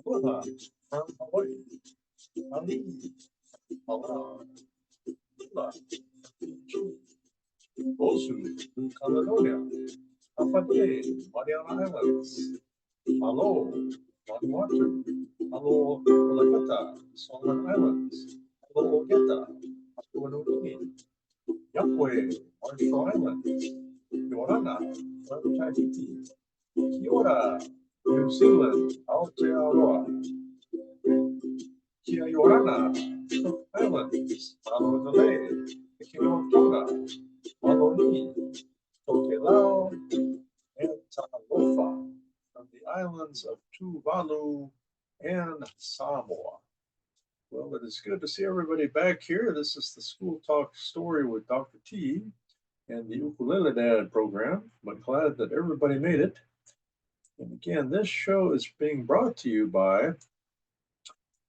Aloha from Hawaii. Ali, Aloha, Ula, Fiji, Osu, New Caledonia, Hapade, Mariana Islands, Alo, Vanuatu, Alo, Olageta, Solomon Islands, Alo Ogeta, Papua New Guinea, Yapwe, Marshall Islands, Yorana, Tahiti, Kiora, New Zealand, Aotearoa, Kiaiorana, Cook Islands, Malolele, Tonga, Maloni, Tokelau, and Talofa, from the islands of Tuvalu and Samoa. Well, it is good to see everybody back here. This is the School Talk Story with Dr. T and the Ukulele Dad program. I'm glad that everybody made it. And again, this show is being brought to you by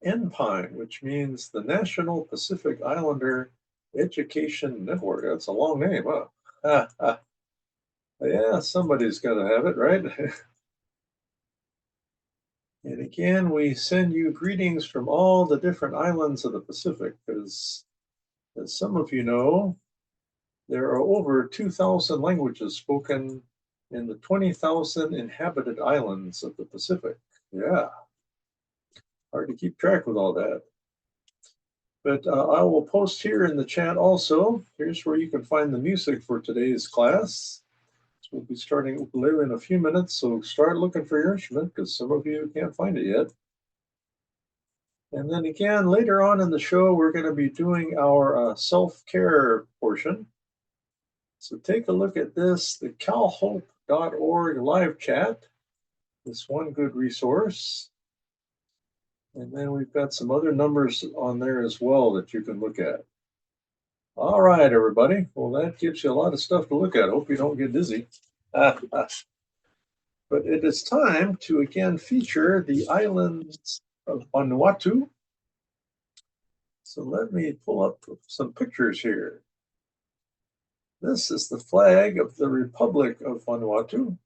NPINE, which means the National Pacific Islander Education Network. That's a long name, huh? Yeah, somebody's got to have it, right? And again, we send you greetings from all the different islands of the Pacific, because as some of you know, there are over 2,000 languages spoken in the 20,000 inhabited islands of the Pacific. Yeah, hard to keep track with all that. But I will post here in the chat also. Here's where you can find the music for today's class. So we'll be starting ukulele in a few minutes, so start looking for your instrument because some of you can't find it yet. And then again, later on in the show, we're going to be doing our self-care portion. So take a look at this, the calhope.org live chat. This one good resource. And then we've got some other numbers on there as well that you can look at. All right, everybody. Well, that gives you a lot of stuff to look at. Hope you don't get dizzy. But it is time to again feature the islands of Vanuatu. So let me pull up some pictures here. This is the flag of the Republic of Vanuatu.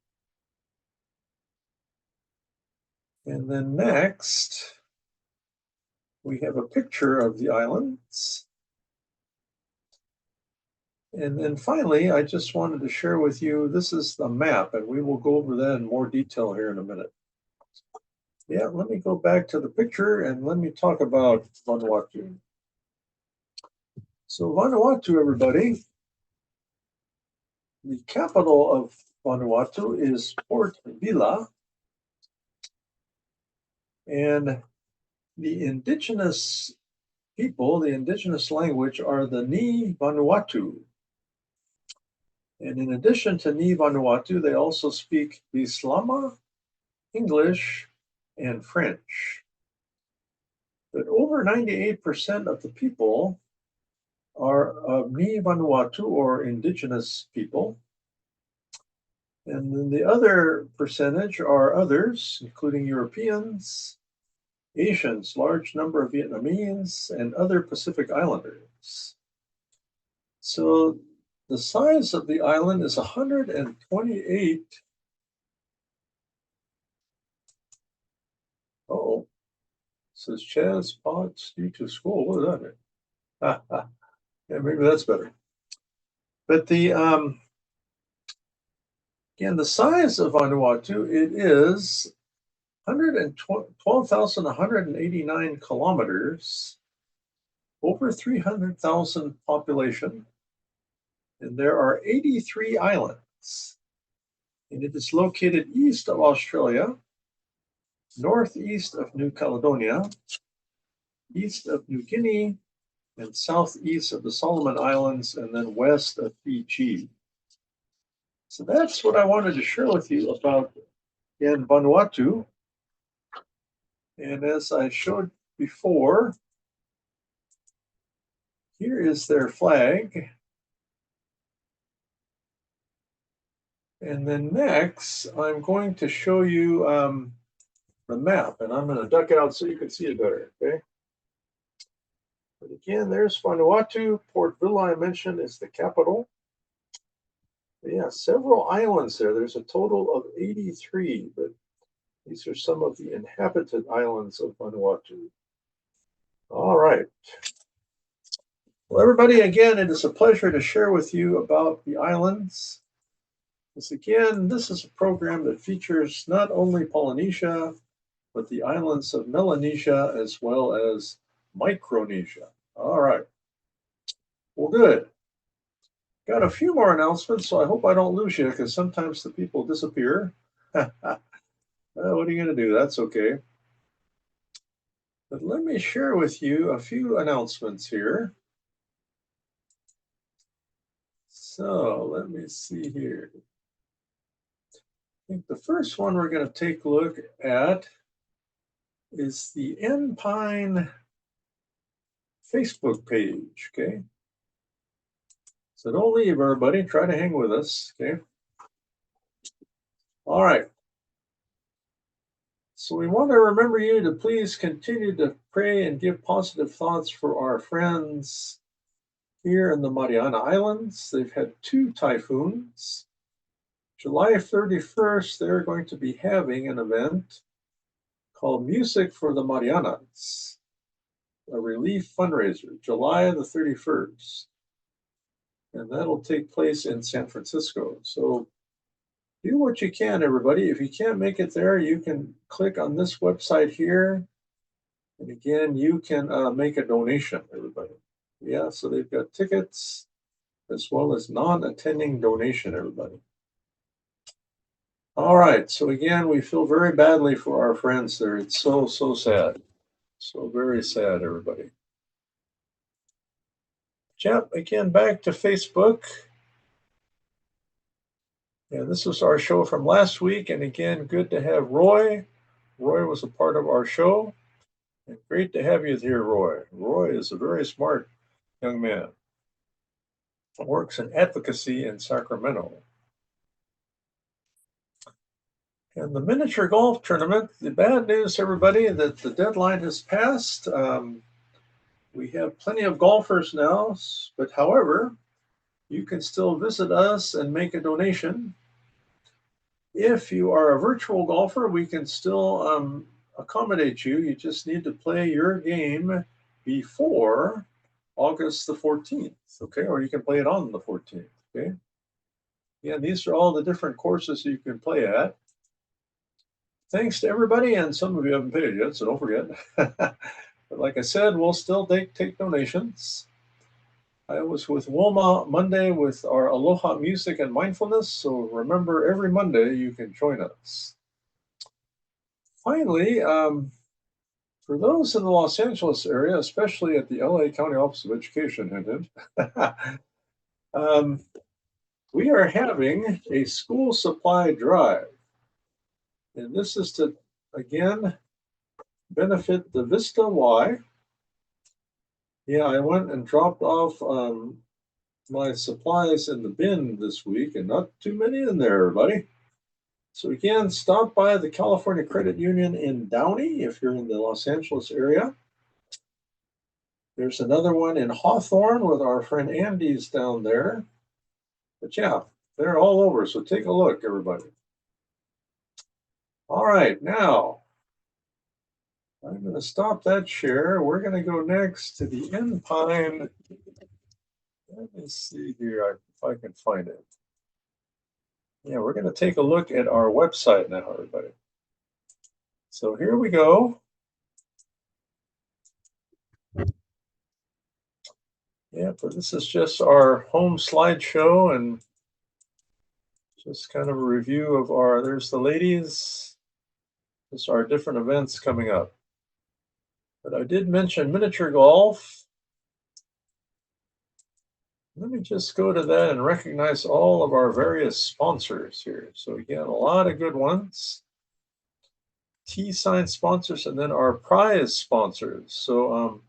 And then next, we have a picture of the islands. And then finally, I just wanted to share with you, this is the map, and we will go over that in more detail here in a minute. Yeah, let me go back to the picture and let me talk about Vanuatu. So Vanuatu, everybody, the capital of Vanuatu is Port Vila, and the indigenous people, the indigenous language are the Ni Vanuatu. And in addition to Ni Vanuatu, they also speak Bislama, English, and French. But over 98% of the people are of Ni Vanuatu or indigenous people. And then the other percentage are others, including Europeans, Asians, large number of Vietnamese, and other Pacific Islanders. So the size of the island is 128. Oh, says Chaz Potts due to school. What does that mean? Yeah, maybe that's better. But the again, the size of Vanuatu, it is 12,189 kilometers, over 300,000 population, and there are 83 islands. And it is located east of Australia, northeast of New Caledonia, east of New Guinea, and southeast of the Solomon Islands, and then west of Fiji. So that's what I wanted to share with you about in Vanuatu. And as I showed before, here is their flag. And then next, I'm going to show you the map, and I'm going to duck out so you can see it better, okay? But again, there's Vanuatu. Port Vila, I mentioned, is the capital. But yeah, several islands there. There's a total of 83, but These are some of the inhabited islands of Vanuatu. All right. Well, everybody, again, it is a pleasure to share with you about the islands. This is a program that features not only Polynesia, but the islands of Melanesia as well as Micronesia. All right. Well, good. Got a few more announcements, so I hope I don't lose you because sometimes the people disappear. What are you going to do? That's okay. But let me share with you a few announcements here. So let me see here. I think the first one we're going to take a look at is the Enpine Facebook page. Okay. So don't leave, everybody. Try to hang with us. Okay. All right. So we want to remember you to please continue to pray and give positive thoughts for our friends here in the Mariana Islands. They've had 2 typhoons. July 31st, they're going to be having an event called Music for the Marianas, a relief fundraiser, July the 31st. And that'll take place in San Francisco. So do what you can, everybody. If you can't make it there, you can click on this website here. And again, you can make a donation, everybody. Yeah, so they've got tickets as well as non-attending donation, everybody. All right, so again, we feel very badly for our friends there. It's so, so sad. So very sad, everybody. Yep, again, back to Facebook. Yeah, this was our show from last week. And again, good to have Roy. Roy was a part of our show. And great to have you here, Roy. Roy is a very smart young man. Works in advocacy in Sacramento. And the miniature golf tournament, the bad news, everybody, that the deadline has passed. We have plenty of golfers now, but however, you can still visit us and make a donation. If you are a virtual golfer, we can still accommodate you. You just need to play your game before August the 14th, okay? Or you can play it on the 14th, okay? Yeah, these are all the different courses you can play at. Thanks to everybody, and some of you haven't paid yet, so don't forget. But like I said, we'll still take donations. I was with Wilma Monday with our Aloha music and mindfulness, so remember every Monday you can join us. Finally, for those in the Los Angeles area, especially at the LA County Office of Education, we are having a school supply drive. And this is to, again, benefit the Vista Y. Yeah, I went and dropped off my supplies in the bin this week, and not too many in there, everybody. So again, stop by the California Credit Union in Downey if you're in the Los Angeles area. There's another one in Hawthorne with our friend Andy's down there. But yeah, they're all over, so take a look, everybody. All right, now I'm going to stop that share. We're going to go next to the Enpine. Let me see here if I can find it. Yeah, we're going to take a look at our website now, everybody. So here we go. Yeah, but this is just our home slideshow and just kind of a review of there's the ladies. Just our different events coming up. But I did mention miniature golf. Let me just go to that and recognize all of our various sponsors here. So again, a lot of good ones. T-sign sponsors and then our prize sponsors. So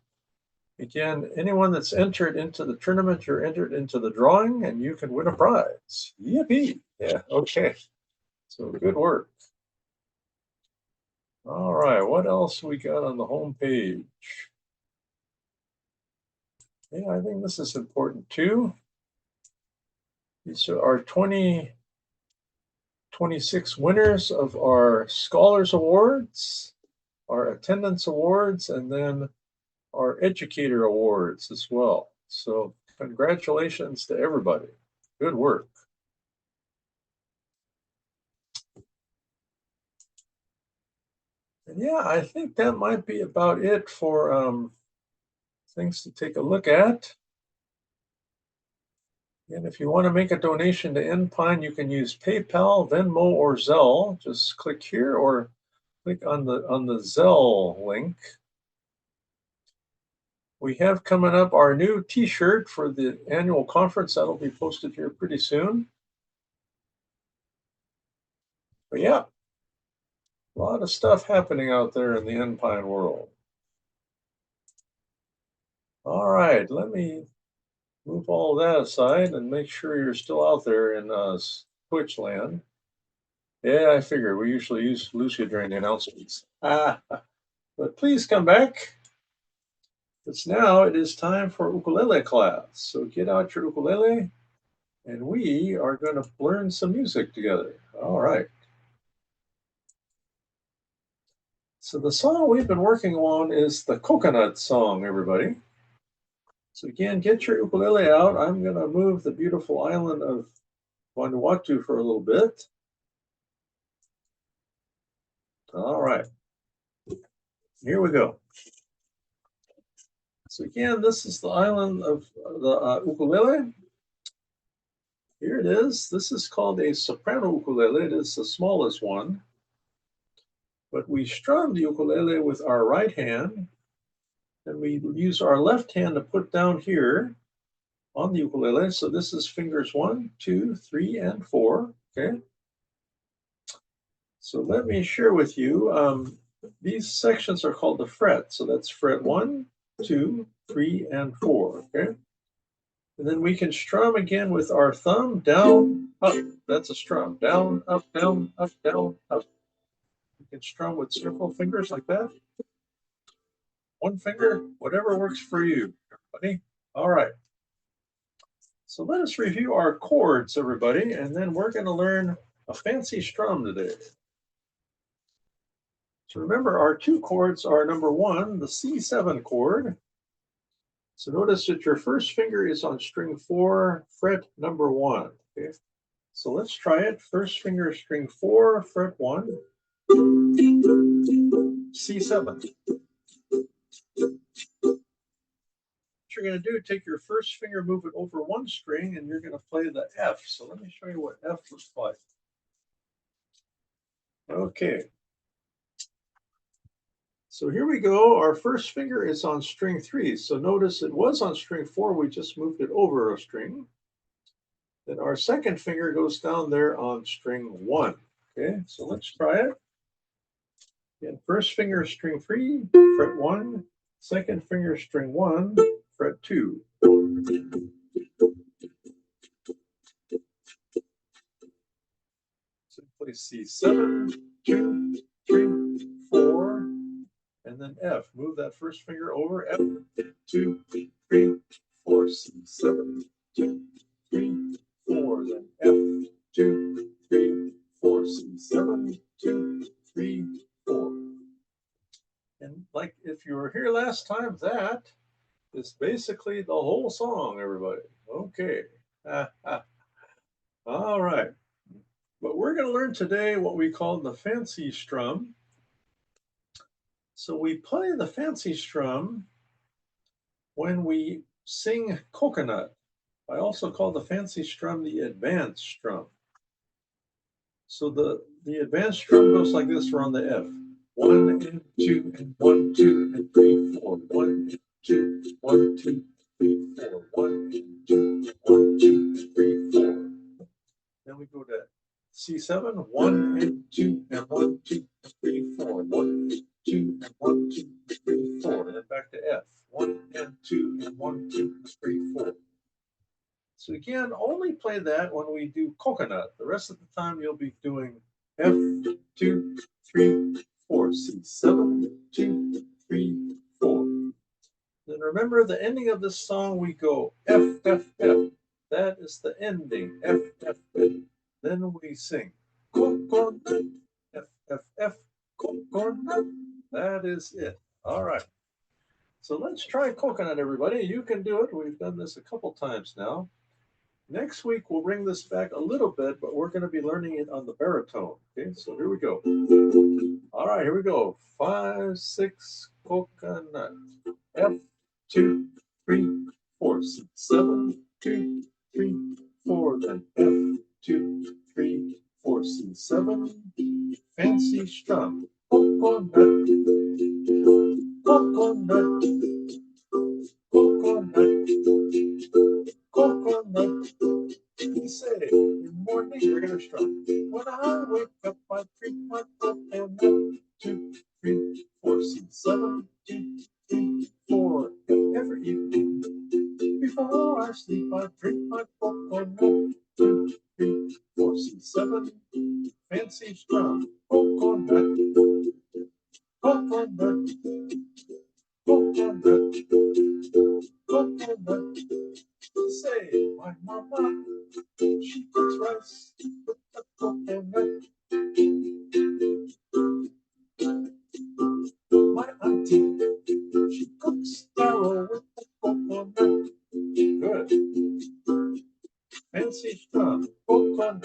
again, anyone that's entered into the tournament, you're entered into the drawing and you can win a prize. Yippee. Yeah, okay. So good work. All right, what else we got on the home page? Yeah, I think this is important too. These are our 26 winners of our Scholars Awards, our Attendance Awards, and then our Educator Awards as well. So congratulations to everybody. Good work. And yeah, I think that might be about it for things to take a look at. And if you want to make a donation to Enpine, you can use PayPal, Venmo, or Zelle. Just click here or click on the Zelle link. We have coming up our new T-shirt for the annual conference. That'll be posted here pretty soon. But yeah, a lot of stuff happening out there in the Enpine world. All right, let me move all that aside and make sure you're still out there in Twitch land. Yeah, I figured we usually lose you during the announcements. But please come back. Because now it is time for ukulele class. So get out your ukulele and we are going to learn some music together. All right. So the song we've been working on is the coconut song, everybody. So again, get your ukulele out. I'm going to move the beautiful island of Vanuatu for a little bit. All right. Here we go. So again, this is the island of the ukulele. Here it is. This is called a soprano ukulele. It is the smallest one. But we strum the ukulele with our right hand, and we use our left hand to put down here on the ukulele. So this is fingers 1, 2, 3, and 4. Okay. So let me share with you. These sections are called the fret. So that's fret 1, 2, 3, and 4. Okay. And then we can strum again with our thumb down, up. That's a strum. Down, up, down, up, down, up. You can strum with circle fingers like that. One finger, whatever works for you, everybody. All right. So let us review our chords, everybody, and then we're going to learn a fancy strum today. So remember, our two chords are number 1, the C7 chord. So notice that your first finger is on string 4, fret number 1. Okay. So let's try it. First finger, string 4, fret 1, C7. What you're going to do, take your first finger, move it over one string, and you're going to play the F. So let me show you what F looks like. Okay. So here we go. Our first finger is on string 3. So notice it was on string 4. We just moved it over a string. Then our second finger goes down there on string 1. Okay, so let's try it. Again, first finger, string 3, fret 1. Second finger, string 1, fret 2. So play C7, 2, 3, 4, and then F. Move that first finger over, F, 2, 3, 4, C7, 2, 3, 4, then F, 2, 3, 4, C7, 2, 3, 4. And like if you were here last time, that is basically the whole song, everybody. Okay. All right. But we're going to learn today what we call the fancy strum. So we play the fancy strum when we sing coconut. I also call the fancy strum the advanced strum. So the advanced strum goes like this. We're on the F. 1 and 2 and 1, 2 and 3, 4. 1 and 2, 1, 2, 3, 4. 1 and 2, 1, 2, 3, 4. Then we go to C7. 1 and 2 and 1, 2, 3, 4. 1 and 2 and 1, 2, 3, 4. And then back to F. 1 and 2 and 1, 2, 3, 4. So again, only play that when we do coconut. The rest of the time you'll be doing F, 2, 3, 4, C7, 2, 3, 4. Then remember the ending of this song, we go F, F, F. That is the ending, F, F, F. Then we sing coconut. Coconut. That is it. All right. So let's try coconut, everybody. You can do it. We've done this a couple times now. Next week, we'll bring this back a little bit, but we're going to be learning it on the baritone. Okay, so here we go. All right, here we go. 5, 6, coconut. F, 2, 3, 4, 6, 7, 2, 3, 4. Then F, 2, 3, 4, 6, 7. Fancy strum. Coconut, coconut, coconut, coconut. We say, good morning, we're going to strum. When I wake up, I drink my coconut. 2, 3, 4, 6, 7, 2, 3, 4. Every evening, before I sleep, I drink my coconut. 2, 3, 4, 6, 7. Fancy strum. Coconut, coconut, coconut, coconut. Say, my mama, she cooks rice with the coconut. My auntie, she cooks taro with the coconut. Good. Fancy strum. Coconut,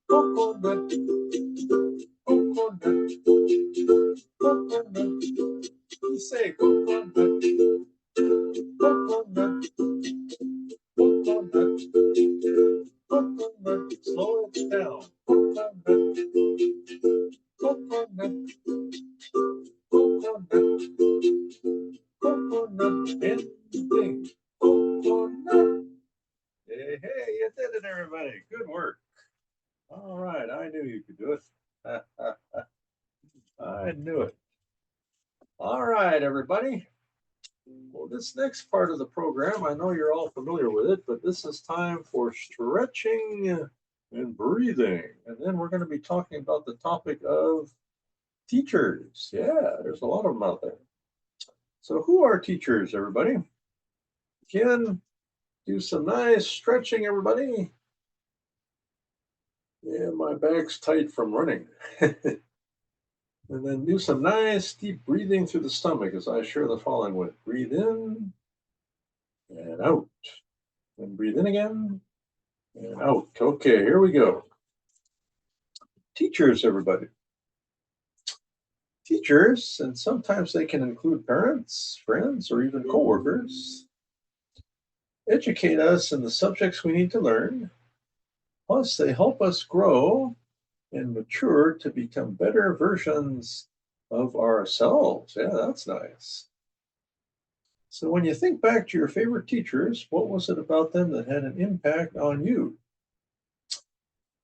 coconut, coconut, coconut. We say coconut, coconut, coconut, coconut. Slow it down. Coconut, coconut, coconut, coconut. Ending. Coconut. Hey, hey, you did it, everybody. Good work. All right, I knew you could do it. I knew it. All right, everybody. Well, this next part of the program, I know you're all familiar with it, but this is time for stretching and breathing. And then we're going to be talking about the topic of teachers. Yeah, there's a lot of them out there. So who are teachers, everybody? Again, do some nice stretching, everybody. Yeah, my bag's tight from running. And then do some nice deep breathing through the stomach as I share the following with. Breathe in and out. And breathe in again and out. Okay, here we go. Teachers, everybody. Teachers, and sometimes they can include parents, friends, or even coworkers, educate us in the subjects we need to learn. Plus, they help us grow and mature to become better versions of ourselves. Yeah, that's nice. So, when you think back to your favorite teachers, what was it about them that had an impact on you?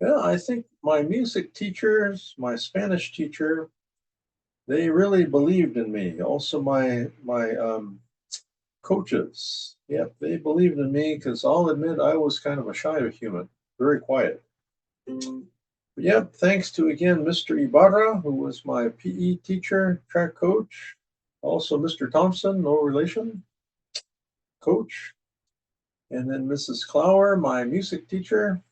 Well, I think my music teachers, my Spanish teacher, they really believed in me. Also, my coaches, yep, they believed in me because I'll admit I was kind of a shy human, very quiet. But yep, thanks to again Mr. Ibarra, who was my PE teacher, track coach. Also, Mr. Thompson, no relation, coach. And then Mrs. Clower, my music teacher,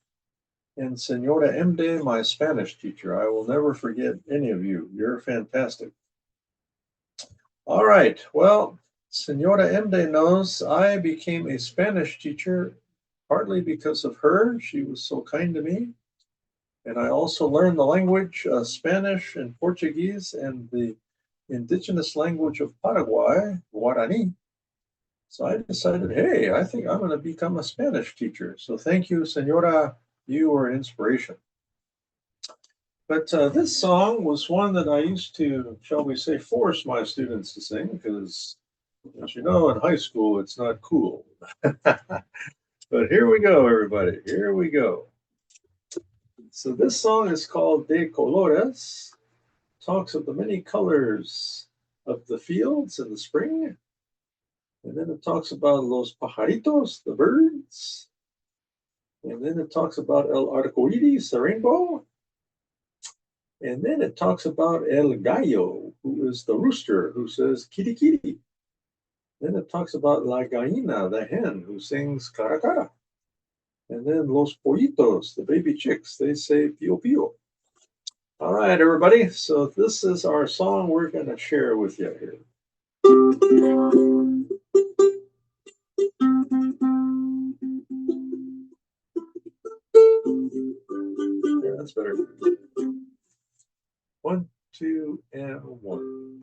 and Senora Mde, my Spanish teacher. I will never forget any of you. You're fantastic. All right. Well, Senora Mde knows I became a Spanish teacher partly because of her. She was so kind to me. And I also learned the language Spanish and Portuguese and the indigenous language of Paraguay, Guarani. So I decided, hey, I think I'm going to become a Spanish teacher. So thank you, Senora. You were an inspiration. But this song was one that I used to, shall we say, force my students to sing because, as you know, in high school, it's not cool. But here we go, everybody. Here we go. So this song is called De Colores, talks of the many colors of the fields in the spring. And then it talks about los pajaritos, the birds. And then it talks about el arcoiris, the rainbow. And then it talks about El Gallo, who is the rooster, who says kitty kitty. Then it talks about La Gallina, the hen, who sings cara cara. And then Los Pollitos, the baby chicks, they say pio pio. All right, everybody. So this is our song we're going to share with you here. Yeah, that's better. One, two, and one.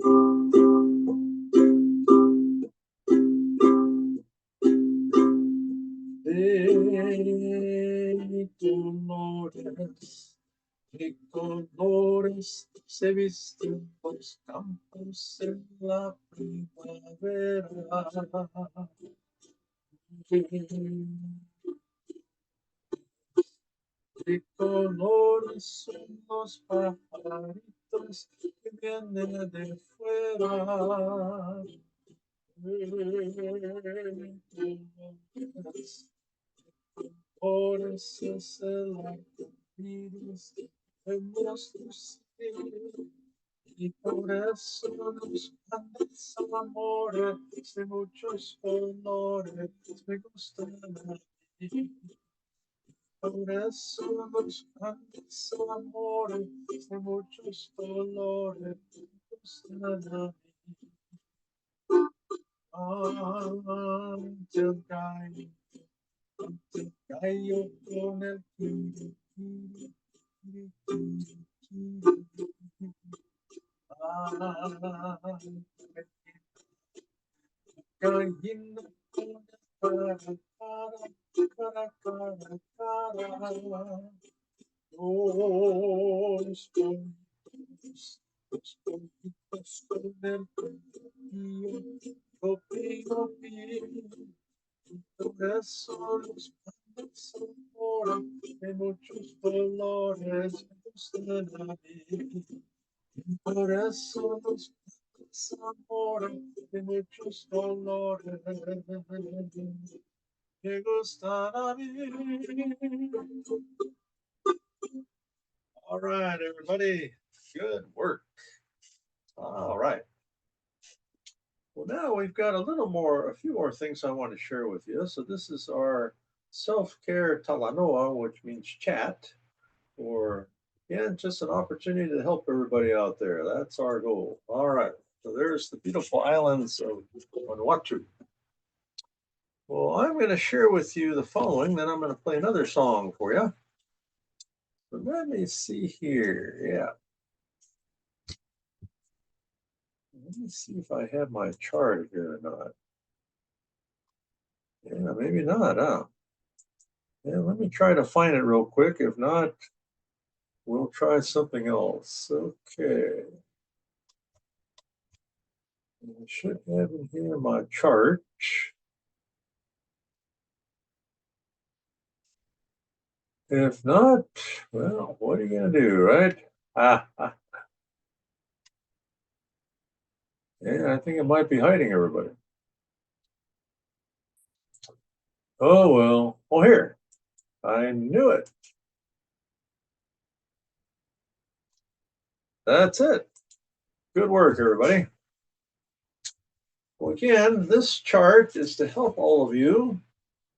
De colores se visten los campos en la primavera. De colores son los pajaritos que vienen de fuera. Por eso se la iris en nuestros cielos. Y por eso nos grandes amores de muchos colores me gustan a mí. Por eso los grandes amores de muchos colores me gustan a mí. Ante el gallo con el kiri, kiri, kiri, kiri, kiri. Gallina con el cara, cara, cara, cara. Los pollitos con el pío, pío, pío. Por eso los grandes amores de muchos colores me gustan a mí. Por eso los grandes amores de muchos colores me gustan a mí. All right, everybody. Good work. All right. Well, now we've got a few more things I want to share with you. So this is our self-care talanoa, which means chat, or yeah, just an opportunity to help everybody out there. That's our goal. All right. So there's the beautiful islands of Vanuatu. Well, I'm going to share with you the following, then I'm going to play another song for you. But let me see here. Yeah. Let me see if I have my chart here or not. Yeah, maybe not, huh? Yeah, let me try to find it real quick. If not, we'll try something else. Okay. I should have in here my chart. If not, well, what are you going to do, right? Yeah, I think it might be hiding everybody. Oh, well. Oh, here. I knew it. That's it. Good work, everybody. Well, again, this chart is to help all of you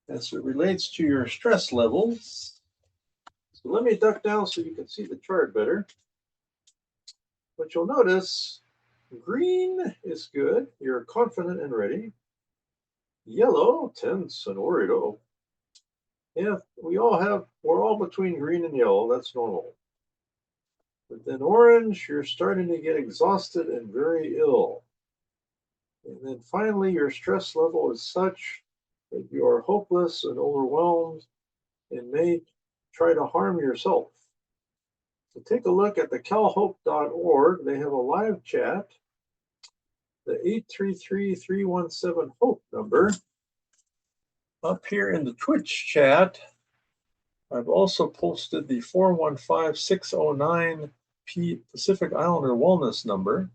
as it relates to your stress levels. So let me duck down so you can see the chart better. But you'll notice green is good. You're confident and ready. Yellow, tense and worried. Oh, yeah, we're all between green and yellow. That's normal. But then orange, you're starting to get exhausted and very ill. And then finally, your stress level is such that you are hopeless and overwhelmed and may try to harm yourself. So take a look at the calhope.org. They have a live chat, the 833-317-HOPE number. Up here in the Twitch chat, I've also posted the 415-609 Pacific Islander Wellness number.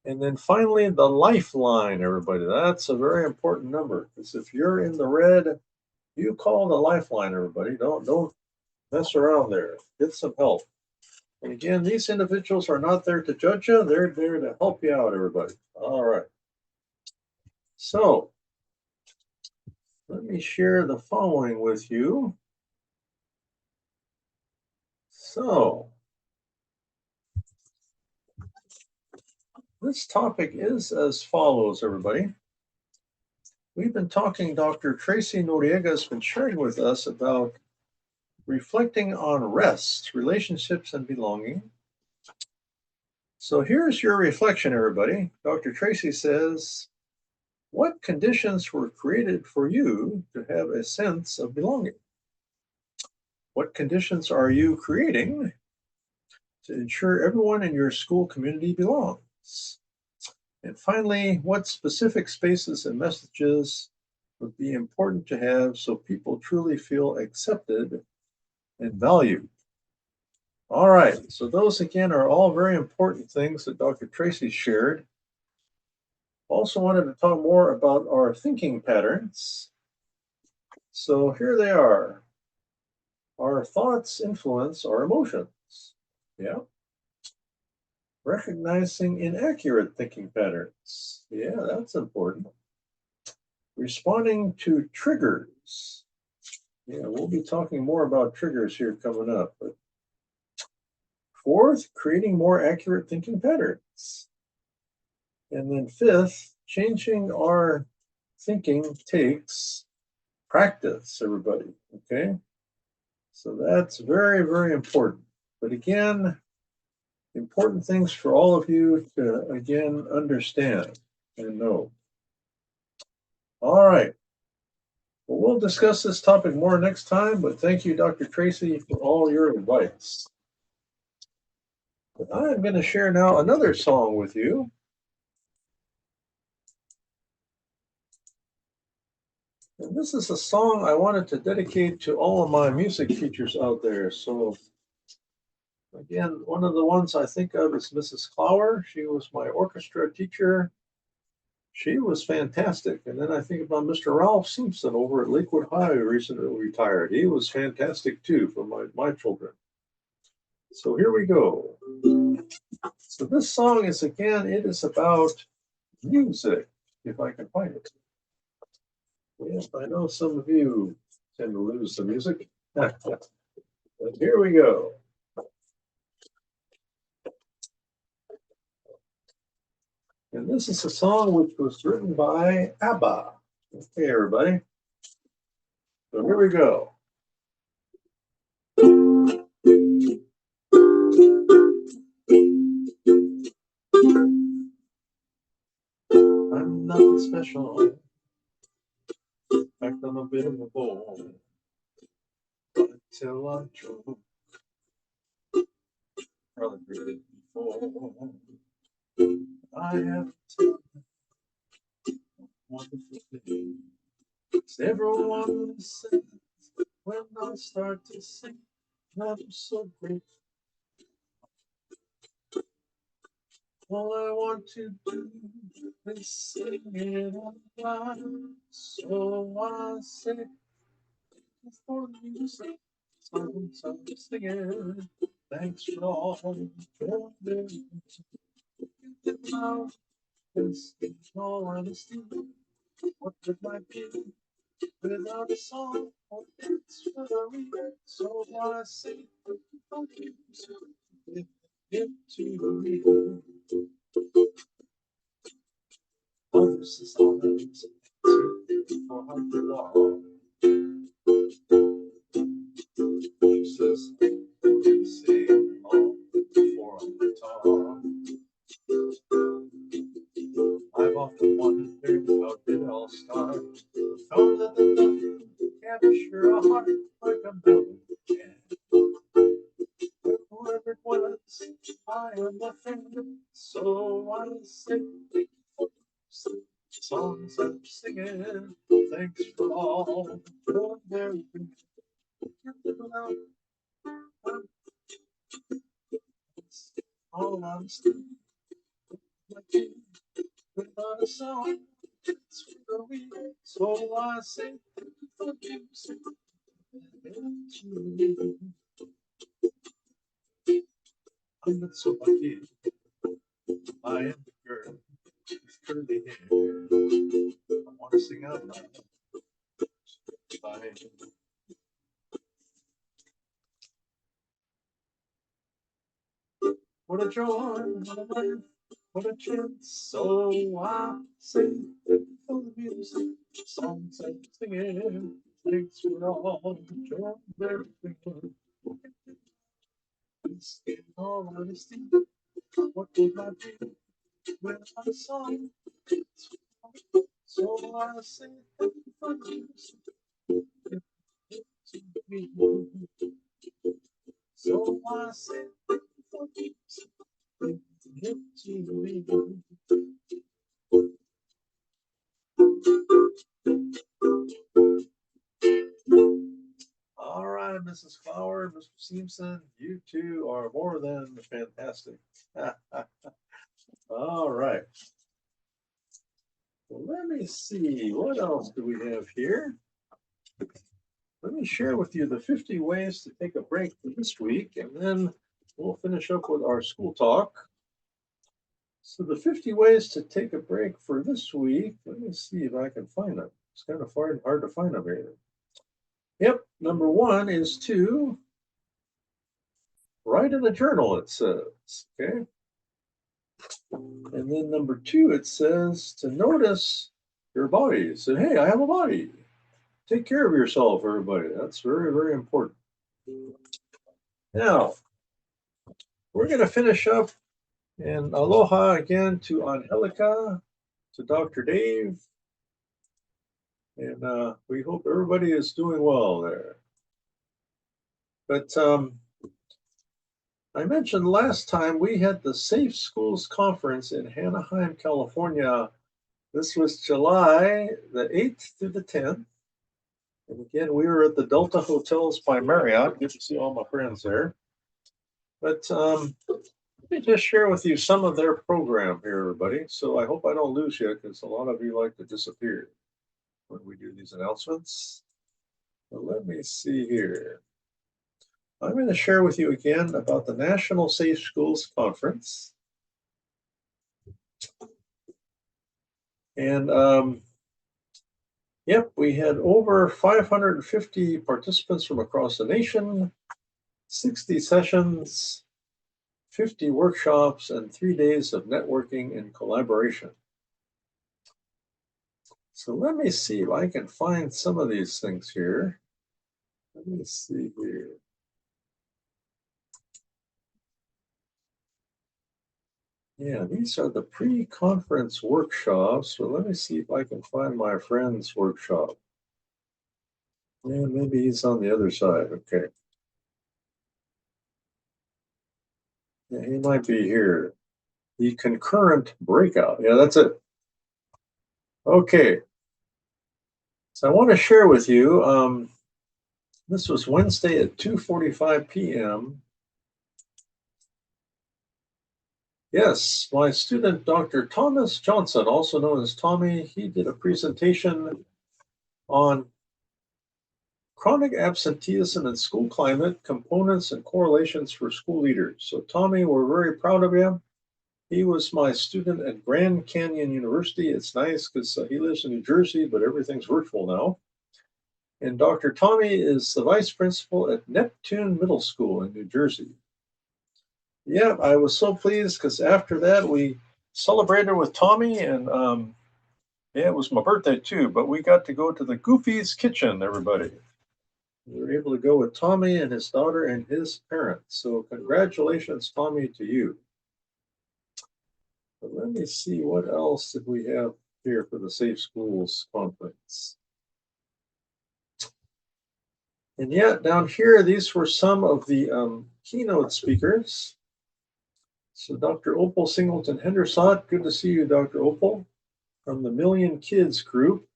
And then finally, the lifeline, everybody. That's a very important number because if you're in the red, you call the lifeline, everybody. Don't mess around there. Get some help. And again, these individuals are not there to judge you. They're there to help you out, everybody. All right. So let me share the following with you. So This topic is as follows, everybody. We've been talking, Dr. Tracy Noriega has been sharing with us about reflecting on rest, relationships, and belonging. So here's your reflection, everybody. Dr. Tracy says, what conditions were created for you to have a sense of belonging? What conditions are you creating to ensure everyone in your school community belongs? And finally, what specific spaces and messages would be important to have so people truly feel accepted and valued? All right, so those again are all very important things that Dr. Tracy shared. Also wanted to talk more about our thinking patterns. So here they are. Our thoughts influence our emotions. Yeah. Recognizing inaccurate thinking patterns. Yeah, that's important. Responding to triggers. Yeah, we'll be talking more about triggers here coming up. But fourth, creating more accurate thinking patterns. And then fifth, changing our thinking takes practice, everybody. Okay. So that's very, very important. But again, important things for all of you to again understand and know. All right. Well, we'll discuss this topic more next time, but thank you, Dr. Tracy, for all your advice. But I'm going to share now another song with you. And this is a song I wanted to dedicate to all of my music teachers out there. So, again, one of the ones I think of is Mrs. Clower. She was my orchestra teacher. She was fantastic. And then I think about Mr. Ralph Simpson over at Lakewood High, who recently retired. He was fantastic too for my children. So here we go. So this song is again, it is about music, if I can find it. Yes, I know some of you tend to lose the music. But here we go. And this is a song which was written by ABBA. Okay, everybody. So here we go. I'm nothing special. In fact, I'm a bit of a bore. Until I drove, probably heard it before. I have to wonderful thing. Everyone says when I start to sing, I'm so grateful. All I want to do is sing it out loud. So I say for the music, songs I'm singing. Thanks for all for the now. This is all honesty. What would my be without a song? Or it's for the real. So I say for the music, give it to me. Oh, this is all I'm singing for how you are. Useless to sing all for the talk. I've often wondered how did it all start. Found that the nothing capture a heart like a mountain can. Whoever it was, I am nothing. So I sing songs I'm singing. Thanks for all your very good. All I'm still without a song. It's for the weak. So I sing for music. I'm not so lucky. I am the girl with curly hair. I want to sing out loud. Bye. What a joy, what a life. what a chance. So I sing for the music, songs I'm singing. Thanks for all the joy and everything. In all honesty, what would I do without a song? So I sing for the music. To me. So I sing for the music. To me. All right, Mrs. Flower, Mr. Simpson, you two are more than fantastic. All right. Well, let me see. What else do we have here? Let me share with you the 50 ways to take a break for this week, and then we'll finish up with our school talk. So the 50 ways to take a break for this week, let me see if I can find them. It's kind of hard to find them here. Yep, number one is to write in a journal, it says. Okay. And then number two, it says to notice your body. Say, hey, I have a body. Take care of yourself, everybody. That's very, very important. Now, we're going to finish up in aloha again to Angelica, to Dr. Dave. And we hope everybody is doing well there. But I mentioned last time we had the Safe Schools Conference in Anaheim, California. This was July the 8th through the 10th. And again, we were at the Delta Hotels by Marriott. Good to see all my friends there. But let me just share with you some of their program here, everybody. So I hope I don't lose you because a lot of you like to disappear when we do these announcements. But let me see here. I'm going to share with you again about the National Safe Schools Conference. And yep, we had over 550 participants from across the nation, 60 sessions, 50 workshops, and 3 days of networking and collaboration. So let me see if I can find some of these things here. Let me see here. Yeah, these are the pre-conference workshops. So let me see if I can find my friend's workshop. Yeah, maybe he's on the other side. Okay. Yeah, he might be here. The concurrent breakout. Yeah, that's it. Okay. So I want to share with you. This was Wednesday at 2:45 p.m. Yes, my student, Dr. Thomas Johnson, also known as Tommy, he did a presentation on chronic absenteeism and school climate, components and correlations for school leaders. So Tommy, we're very proud of him. He was my student at Grand Canyon University. It's nice because he lives in New Jersey, but everything's virtual now. And Dr. Tommy is the vice principal at Neptune Middle School in New Jersey. Yeah, I was so pleased because after that we celebrated with Tommy, and yeah, it was my birthday too. But we got to go to the Goofy's Kitchen, everybody. We were able to go with Tommy and his daughter and his parents. So congratulations, Tommy, to you. But let me see what else did we have here for the Safe Schools Conference. And yet down here, these were some of the keynote speakers. So Dr. Opal Singleton Henderson, good to see you, Dr. Opal, from the Million Kids group.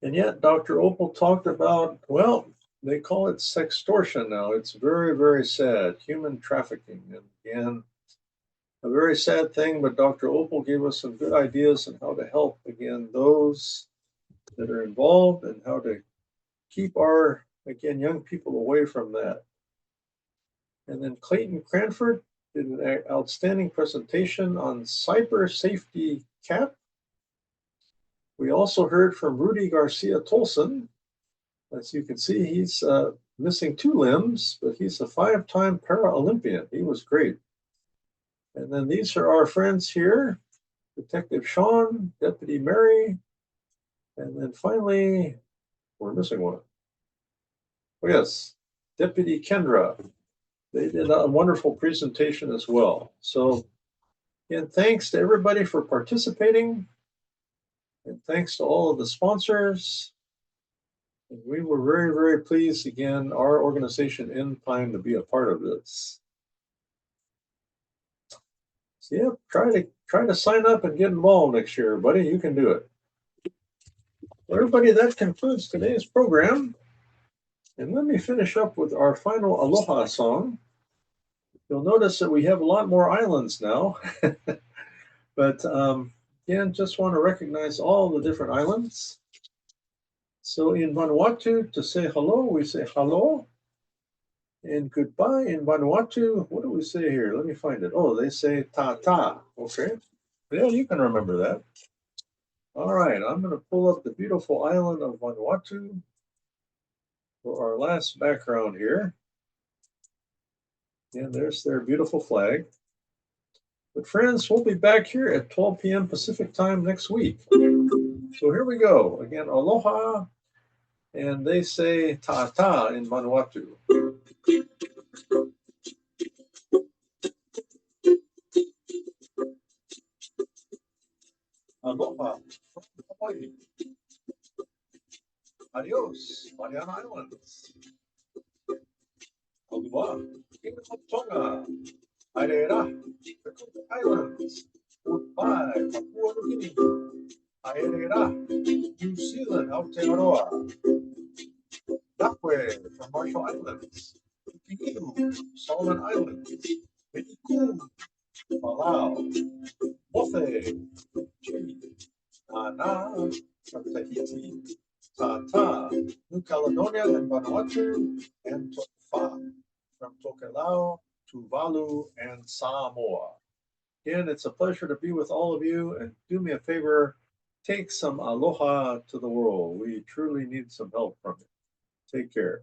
And yet Dr. Opal talked about, well, they call it sextortion now. It's very, very sad, human trafficking. And again, a very sad thing, but Dr. Opal gave us some good ideas on how to help, again, those that are involved and how to keep our, again, young people away from that. And then Clayton Cranford did an outstanding presentation on cyber safety CAP. We also heard from Rudy Garcia Tolson. As you can see, he's missing 2 limbs, but he's a 5-time Paralympian. He was great. And then these are our friends here, Detective Sean, Deputy Mary, and then finally, we're missing one. Oh, yes, Deputy Kendra. They did a wonderful presentation as well. So, again, thanks to everybody for participating, and thanks to all of the sponsors. And we were very, very pleased, again, our organization in time to be a part of this. So, yeah, try to sign up and get involved next year, buddy. You can do it. Well, everybody, that concludes today's program. And let me finish up with our final Aloha song. You'll notice that we have a lot more islands now. But again, just want to recognize all the different islands. So in Vanuatu, to say hello, we say hello. And goodbye in Vanuatu, what do we say here? Let me find it. Oh, they say ta ta. Okay. Yeah, you can remember that. All right, I'm going to pull up the beautiful island of Vanuatu for our last background here. And there's their beautiful flag. But friends, we'll be back here at 12 p.m. Pacific time next week. So here we go. Again, aloha. And they say ta ta in Vanuatu. Aloha. Hawaii. Adios, Mariana Islands. Aloha. Tonga. Airera. The Cook Islands. Goodbye, Papua New Guinea. Airera. New Zealand, Aotearoa. Nakwe from Marshall Islands. Kikinu, Solomon Islands. Peniku, Palau. Mofe, Chile. Nana from Tahiti. Tata, New Caledonia and Vanuatu, and Tofa from Tokelau, Tuvalu, and Samoa. Again, it's a pleasure to be with all of you, and do me a favor, take some aloha to the world. We truly need some help from you. Take care.